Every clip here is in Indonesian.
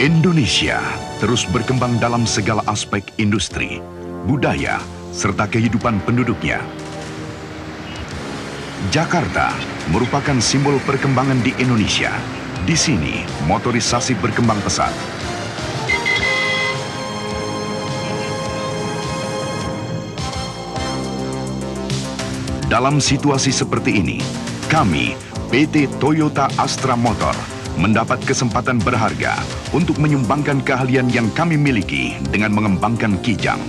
Indonesia terus berkembang dalam segala aspek industri, budaya, serta kehidupan penduduknya. Jakarta merupakan simbol perkembangan di Indonesia. Di sini, motorisasi berkembang pesat. Dalam situasi seperti ini, kami, PT Toyota Astra Motor, mendapat kesempatan berharga untuk menyumbangkan keahlian yang kami miliki dengan mengembangkan Kijang.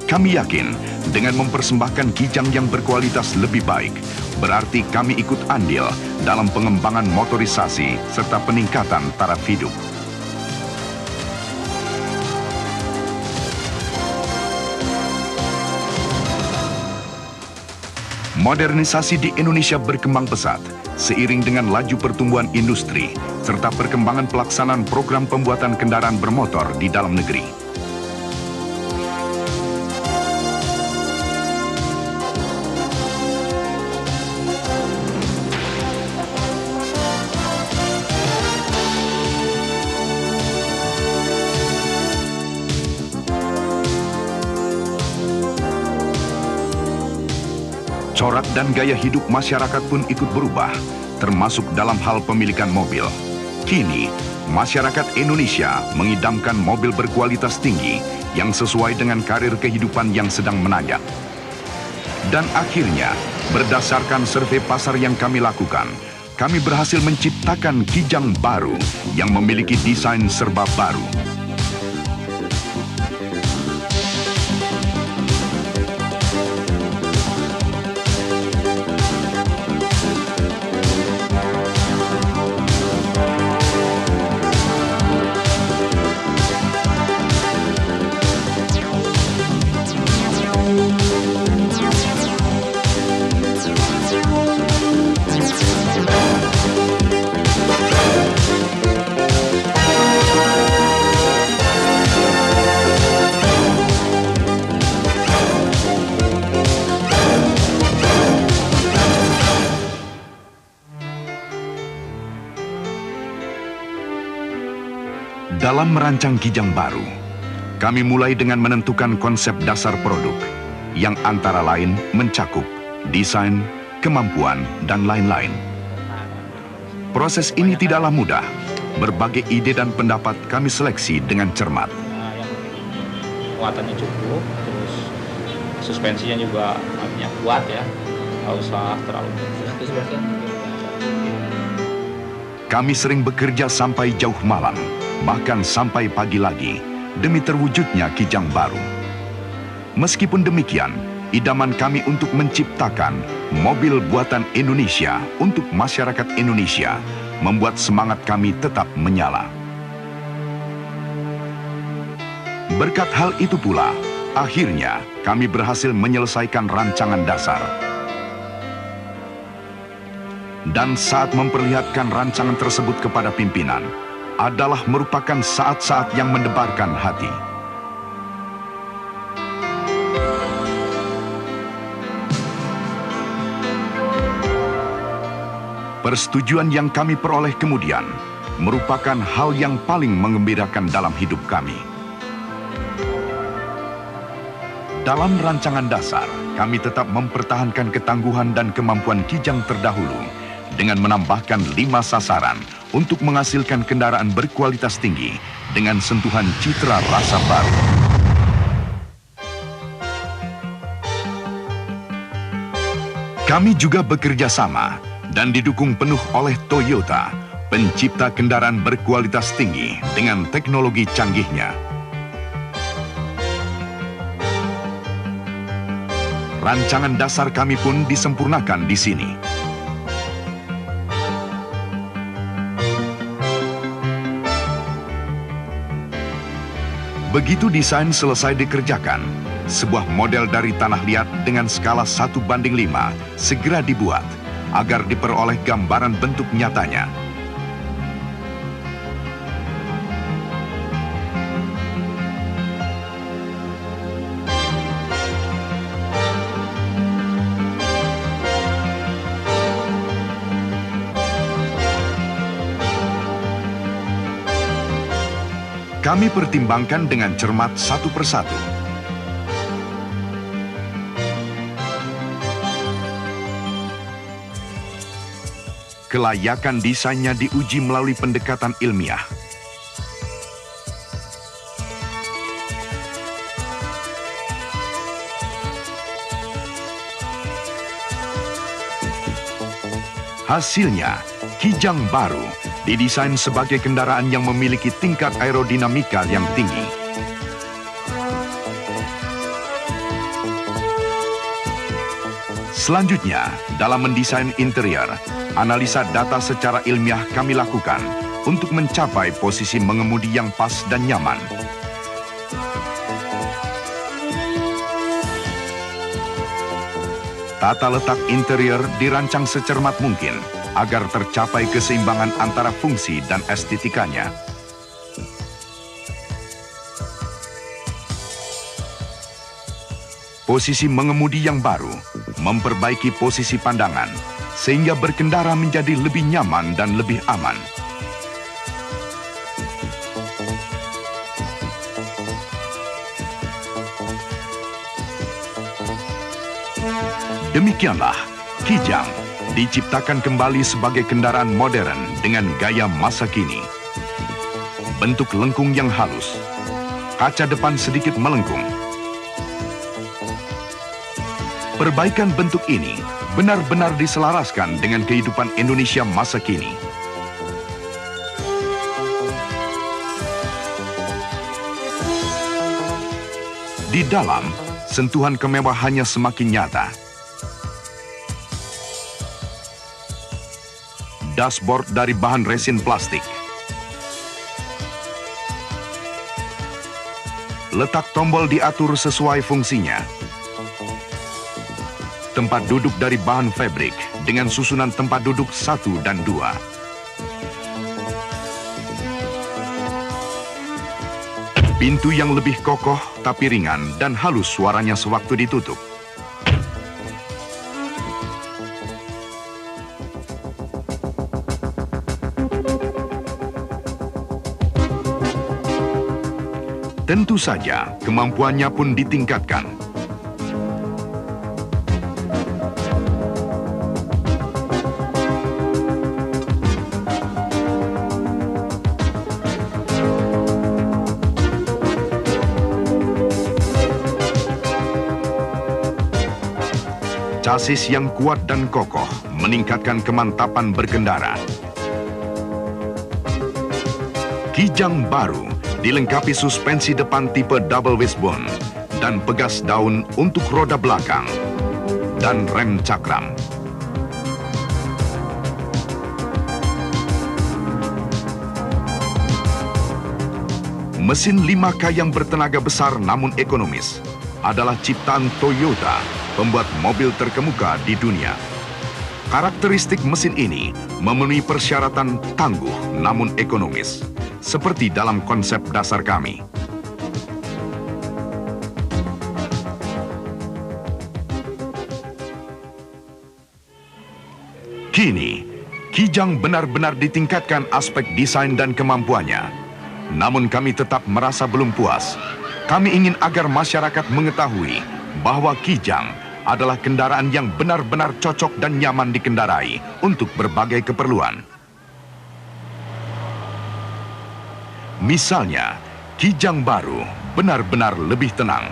Kami yakin dengan mempersembahkan Kijang yang berkualitas lebih baik, berarti kami ikut andil dalam pengembangan motorisasi serta peningkatan taraf hidup. Modernisasi di Indonesia berkembang pesat seiring dengan laju pertumbuhan industri serta perkembangan pelaksanaan program pembuatan kendaraan bermotor di dalam negeri. Corak dan gaya hidup masyarakat pun ikut berubah, termasuk dalam hal pemilikan mobil. Kini, masyarakat Indonesia mengidamkan mobil berkualitas tinggi yang sesuai dengan karir kehidupan yang sedang menanjak. Dan akhirnya, berdasarkan survei pasar yang kami lakukan, kami berhasil menciptakan Kijang baru yang memiliki desain serba baru. Dalam merancang Kijang baru, kami mulai dengan menentukan konsep dasar produk yang antara lain mencakup desain, kemampuan, dan lain-lain. Proses ini tidaklah mudah. Berbagai ide dan pendapat kami seleksi dengan cermat. Kuatannya cukup, terus suspensinya juga artinya kuat ya, nggak usah terlalu berat. Kami sering bekerja sampai jauh malam, bahkan sampai pagi lagi, demi terwujudnya Kijang baru. Meskipun demikian, idaman kami untuk menciptakan mobil buatan Indonesia untuk masyarakat Indonesia membuat semangat kami tetap menyala. Berkat hal itu pula, akhirnya kami berhasil menyelesaikan rancangan dasar. Dan saat memperlihatkan rancangan tersebut kepada pimpinan, adalah merupakan saat-saat yang mendebarkan hati. Persetujuan yang kami peroleh kemudian merupakan hal yang paling menggembirakan dalam hidup kami. Dalam rancangan dasar, kami tetap mempertahankan ketangguhan dan kemampuan Kijang terdahulu dengan menambahkan 5 sasaran untuk menghasilkan kendaraan berkualitas tinggi dengan sentuhan citra rasa baru. Kami juga bekerja sama dan didukung penuh oleh Toyota, pencipta kendaraan berkualitas tinggi dengan teknologi canggihnya. Rancangan dasar kami pun disempurnakan di sini. Begitu desain selesai dikerjakan, sebuah model dari tanah liat dengan skala 1:5 segera dibuat agar diperoleh gambaran bentuk nyatanya. Kami pertimbangkan dengan cermat satu persatu. Kelayakan desainnya diuji melalui pendekatan ilmiah. Hasilnya, Kijang baru didesain sebagai kendaraan yang memiliki tingkat aerodinamika yang tinggi. Selanjutnya, dalam mendesain interior, analisa data secara ilmiah kami lakukan untuk mencapai posisi mengemudi yang pas dan nyaman. Tata letak interior dirancang secermat mungkin agar tercapai keseimbangan antara fungsi dan estetikanya. Posisi mengemudi yang baru memperbaiki posisi pandangan sehingga berkendara menjadi lebih nyaman dan lebih aman. Demikianlah, Kijang diciptakan kembali sebagai kendaraan modern dengan gaya masa kini. Bentuk lengkung yang halus, kaca depan sedikit melengkung. Perbaikan bentuk ini benar-benar diselaraskan dengan kehidupan Indonesia masa kini. Di dalam, sentuhan kemewahannya semakin nyata. Dashboard dari bahan resin plastik. Letak tombol diatur sesuai fungsinya. Tempat duduk dari bahan fabrik dengan susunan tempat duduk 1 dan 2. Pintu yang lebih kokoh tapi ringan dan halus suaranya sewaktu ditutup. Tentu saja, kemampuannya pun ditingkatkan. Chassis yang kuat dan kokoh meningkatkan kemantapan berkendara. Kijang baru dilengkapi suspensi depan tipe double wishbone dan pegas daun untuk roda belakang dan rem cakram. Mesin 5K yang bertenaga besar namun ekonomis adalah ciptaan Toyota, pembuat mobil terkemuka di dunia. Karakteristik mesin ini memenuhi persyaratan tangguh namun ekonomis, seperti dalam konsep dasar kami. Kini, Kijang benar-benar ditingkatkan aspek desain dan kemampuannya. Namun kami tetap merasa belum puas. Kami ingin agar masyarakat mengetahui bahwa Kijang adalah kendaraan yang benar-benar cocok dan nyaman dikendarai untuk berbagai keperluan. Misalnya, Kijang baru benar-benar lebih tenang.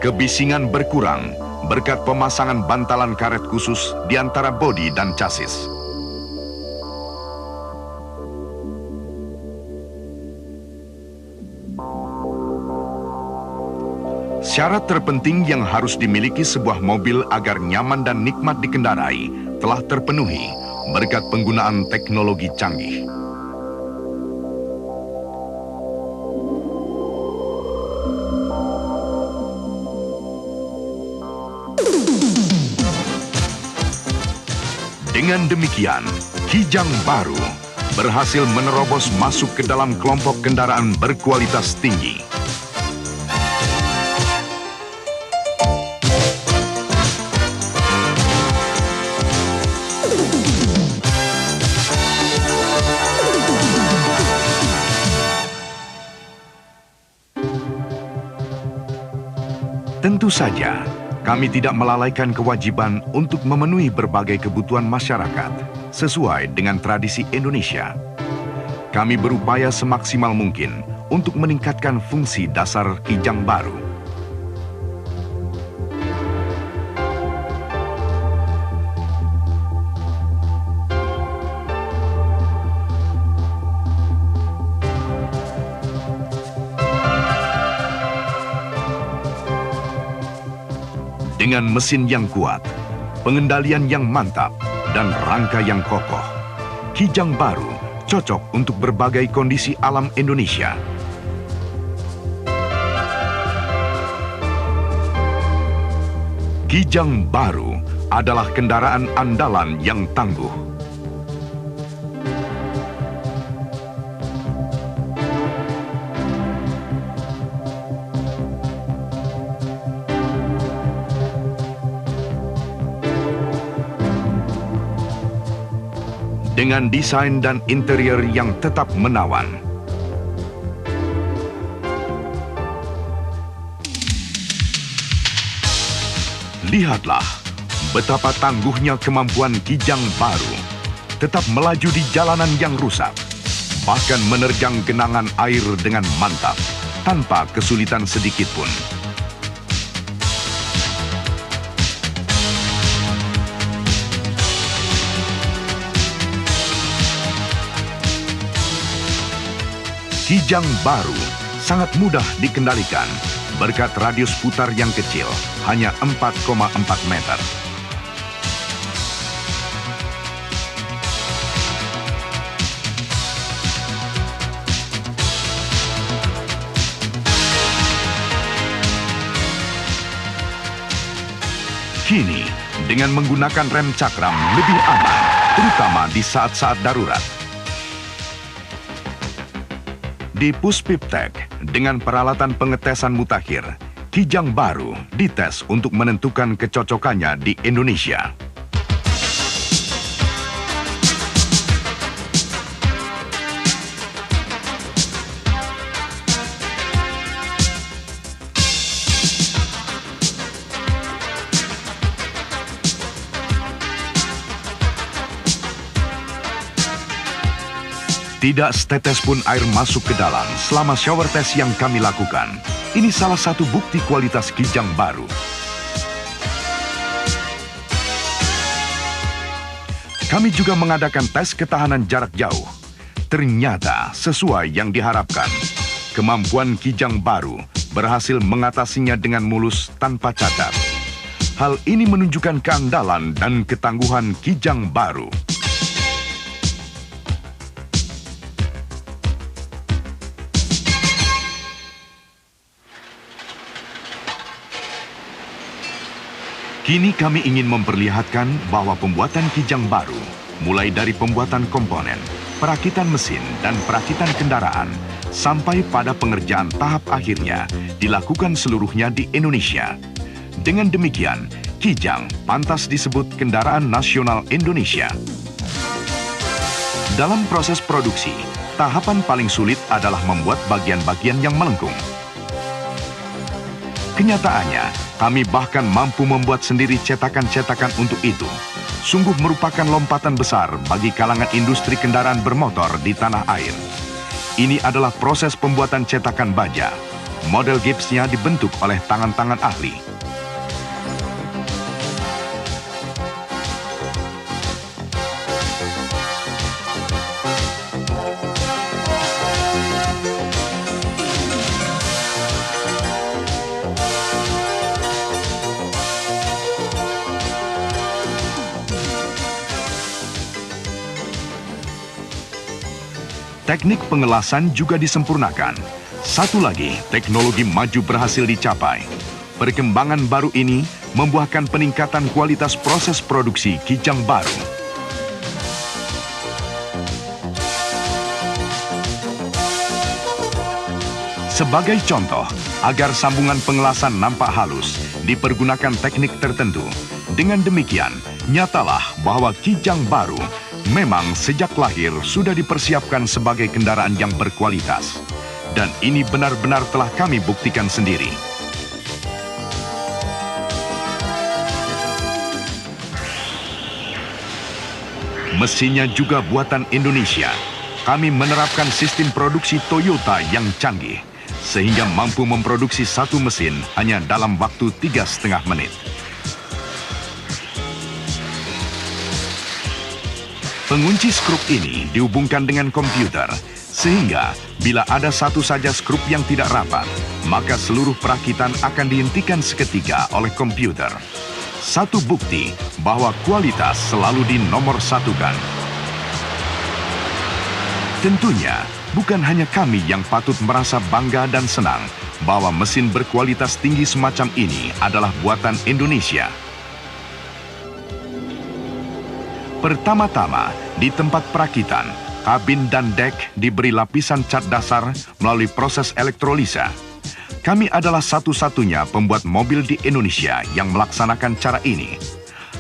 Kebisingan berkurang berkat pemasangan bantalan karet khusus di antara bodi dan chassis. Syarat terpenting yang harus dimiliki sebuah mobil agar nyaman dan nikmat dikendarai telah terpenuhi berkat penggunaan teknologi canggih. Dengan demikian, Kijang baru berhasil menerobos masuk ke dalam kelompok kendaraan berkualitas tinggi. Tentu saja, kami tidak melalaikan kewajiban untuk memenuhi berbagai kebutuhan masyarakat sesuai dengan tradisi Indonesia. Kami berupaya semaksimal mungkin untuk meningkatkan fungsi dasar Kijang Baru. Dengan mesin yang kuat, pengendalian yang mantap, dan rangka yang kokoh, Kijang Baru cocok untuk berbagai kondisi alam Indonesia. Kijang Baru adalah kendaraan andalan yang tangguh. Dengan desain dan interior yang tetap menawan. Lihatlah betapa tangguhnya kemampuan Kijang Baru tetap melaju di jalanan yang rusak, bahkan menerjang genangan air dengan mantap tanpa kesulitan sedikit pun. Kijang Baru sangat mudah dikendalikan berkat radius putar yang kecil, hanya 4,4 meter. Kini, dengan menggunakan rem cakram lebih aman, terutama di saat-saat darurat. Di Puspiptek, dengan peralatan pengetesan mutakhir, Kijang Baru dites untuk menentukan kecocokannya di Indonesia. Tidak setetes pun air masuk ke dalam selama shower test yang kami lakukan. Ini salah satu bukti kualitas Kijang Baru. Kami juga mengadakan tes ketahanan jarak jauh. Ternyata sesuai yang diharapkan. Kemampuan Kijang Baru berhasil mengatasinya dengan mulus tanpa cacat. Hal ini menunjukkan keandalan dan ketangguhan Kijang Baru. Kini kami ingin memperlihatkan bahwa pembuatan Kijang Baru, mulai dari pembuatan komponen, perakitan mesin, dan perakitan kendaraan, sampai pada pengerjaan tahap akhirnya, dilakukan seluruhnya di Indonesia. Dengan demikian, Kijang pantas disebut kendaraan nasional Indonesia. Dalam proses produksi, tahapan paling sulit adalah membuat bagian-bagian yang melengkung. Kenyataannya, kami bahkan mampu membuat sendiri cetakan-cetakan untuk itu. Sungguh merupakan lompatan besar bagi kalangan industri kendaraan bermotor di tanah air. Ini adalah proses pembuatan cetakan baja. Model gipsnya dibentuk oleh tangan-tangan ahli. Teknik pengelasan juga disempurnakan. Satu lagi, teknologi maju berhasil dicapai. Perkembangan baru ini membuahkan peningkatan kualitas proses produksi Kijang Baru. Sebagai contoh, agar sambungan pengelasan nampak halus, dipergunakan teknik tertentu. Dengan demikian, nyatalah bahwa Kijang Baru memang sejak lahir sudah dipersiapkan sebagai kendaraan yang berkualitas. Dan ini benar-benar telah kami buktikan sendiri. Mesinnya juga buatan Indonesia. Kami menerapkan sistem produksi Toyota yang canggih, sehingga mampu memproduksi satu mesin hanya dalam waktu 3,5 menit. Pengunci skrup ini dihubungkan dengan komputer, sehingga bila ada satu saja skrup yang tidak rapat, maka seluruh perakitan akan dihentikan seketika oleh komputer. Satu bukti bahwa kualitas selalu dinomorsatukan. Tentunya, bukan hanya kami yang patut merasa bangga dan senang bahwa mesin berkualitas tinggi semacam ini adalah buatan Indonesia. Pertama-tama, di tempat perakitan, kabin dan dek diberi lapisan cat dasar melalui proses elektrolisa. Kami adalah satu-satunya pembuat mobil di Indonesia yang melaksanakan cara ini.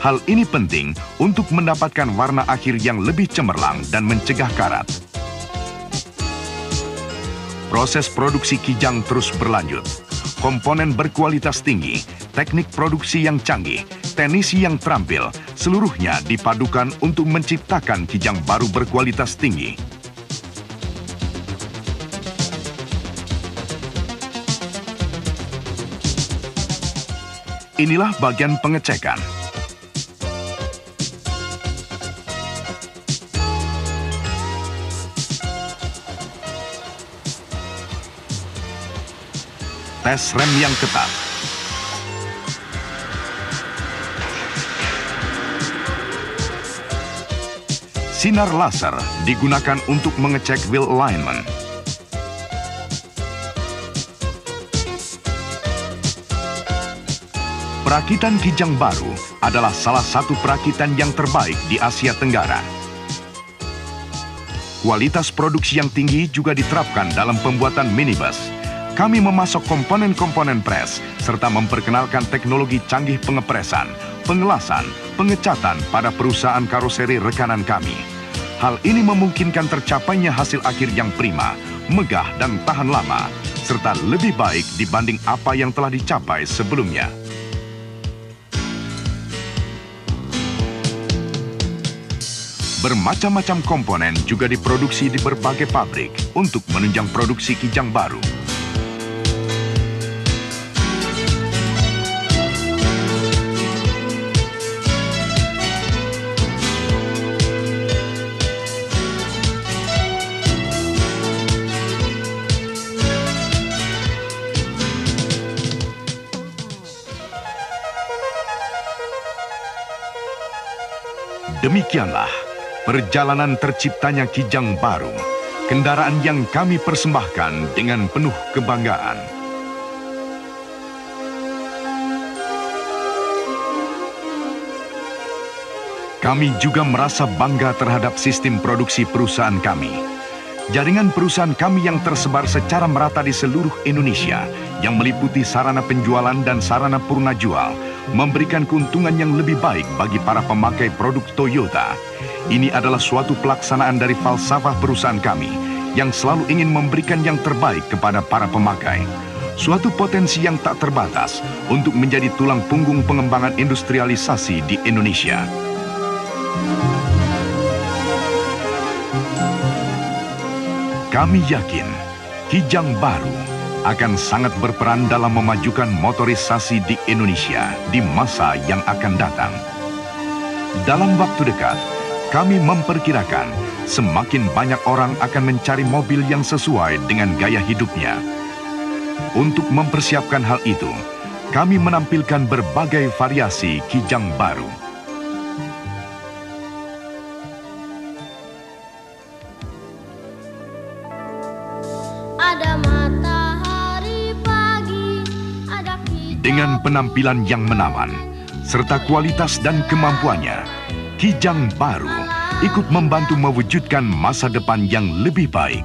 Hal ini penting untuk mendapatkan warna akhir yang lebih cemerlang dan mencegah karat. Proses produksi Kijang terus berlanjut. Komponen berkualitas tinggi, teknik produksi yang canggih, teknisi yang terampil, seluruhnya dipadukan untuk menciptakan Kijang baru berkualitas tinggi. Inilah bagian pengecekan. Tes rem yang ketat. Sinar laser digunakan untuk mengecek wheel alignment. Perakitan Kijang baru adalah salah satu perakitan yang terbaik di Asia Tenggara. Kualitas produksi yang tinggi juga diterapkan dalam pembuatan minibus. Kami memasok komponen-komponen pres, serta memperkenalkan teknologi canggih pengepresan, pengelasan, pengecatan pada perusahaan karoseri rekanan kami. Hal ini memungkinkan tercapainya hasil akhir yang prima, megah dan tahan lama, serta lebih baik dibanding apa yang telah dicapai sebelumnya. Bermacam-macam komponen juga diproduksi di berbagai pabrik untuk menunjang produksi Kijang baru. Demikianlah perjalanan terciptanya Kijang baru, kendaraan yang kami persembahkan dengan penuh kebanggaan. Kami juga merasa bangga terhadap sistem produksi perusahaan kami. Jaringan perusahaan kami yang tersebar secara merata di seluruh Indonesia, yang meliputi sarana penjualan dan sarana purna jual, memberikan keuntungan yang lebih baik bagi para pemakai produk Toyota. Ini adalah suatu pelaksanaan dari falsafah perusahaan kami yang selalu ingin memberikan yang terbaik kepada para pemakai. Suatu potensi yang tak terbatas untuk menjadi tulang punggung pengembangan industrialisasi di Indonesia. Kami yakin Kijang baru akan sangat berperan dalam memajukan motorisasi di Indonesia di masa yang akan datang. Dalam waktu dekat, kami memperkirakan semakin banyak orang akan mencari mobil yang sesuai dengan gaya hidupnya. Untuk mempersiapkan hal itu, kami menampilkan berbagai variasi Kijang baru. Ada matahari pagi, ada Dengan penampilan yang menawan, serta kualitas dan kemampuannya, Kijang baru ikut membantu mewujudkan masa depan yang lebih baik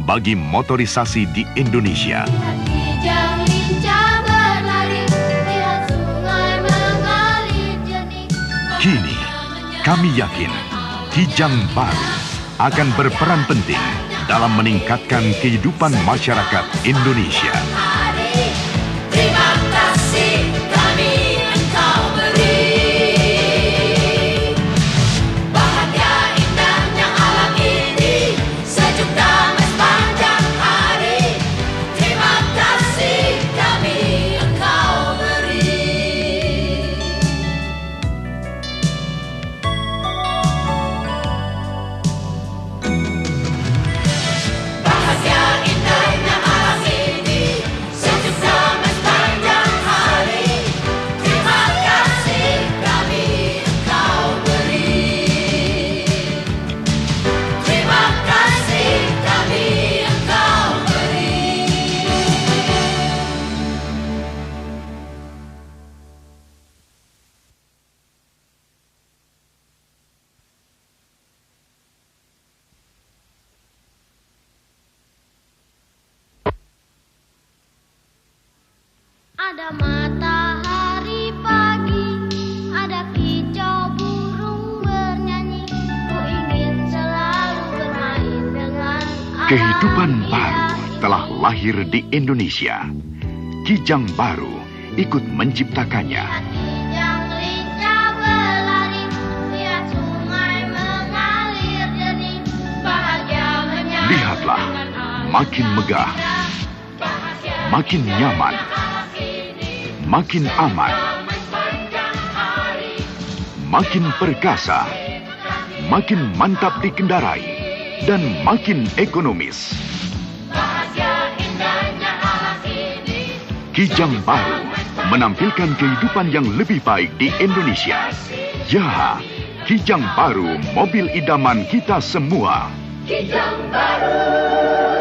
bagi motorisasi di Indonesia. Kijang lincah berlari, lihat sungai mengalir jernih. Kini, kami yakin Kijang baru akan berperan penting dalam meningkatkan kehidupan masyarakat Indonesia. Terima kasih kami engkau beri. Bahagia Ada matahari pagi, ada kicau burung bernyanyi. Ku ingin selalu bermain dengan alam Kehidupan indah baru ini. telah lahir di Indonesia. Kijang baru ikut menciptakannya. Kijang lincah berlari, lihat sungai mengalir jernih, bahagia menyatu Lihatlah, dengan alam makin megah, bahagia makin nyaman, alam ini. makin aman, makin perkasa, makin mantap dikendarai, dan makin ekonomis. Kijang baru menampilkan kehidupan yang lebih baik di Indonesia. Ya, Kijang baru mobil idaman kita semua. Kijang baru.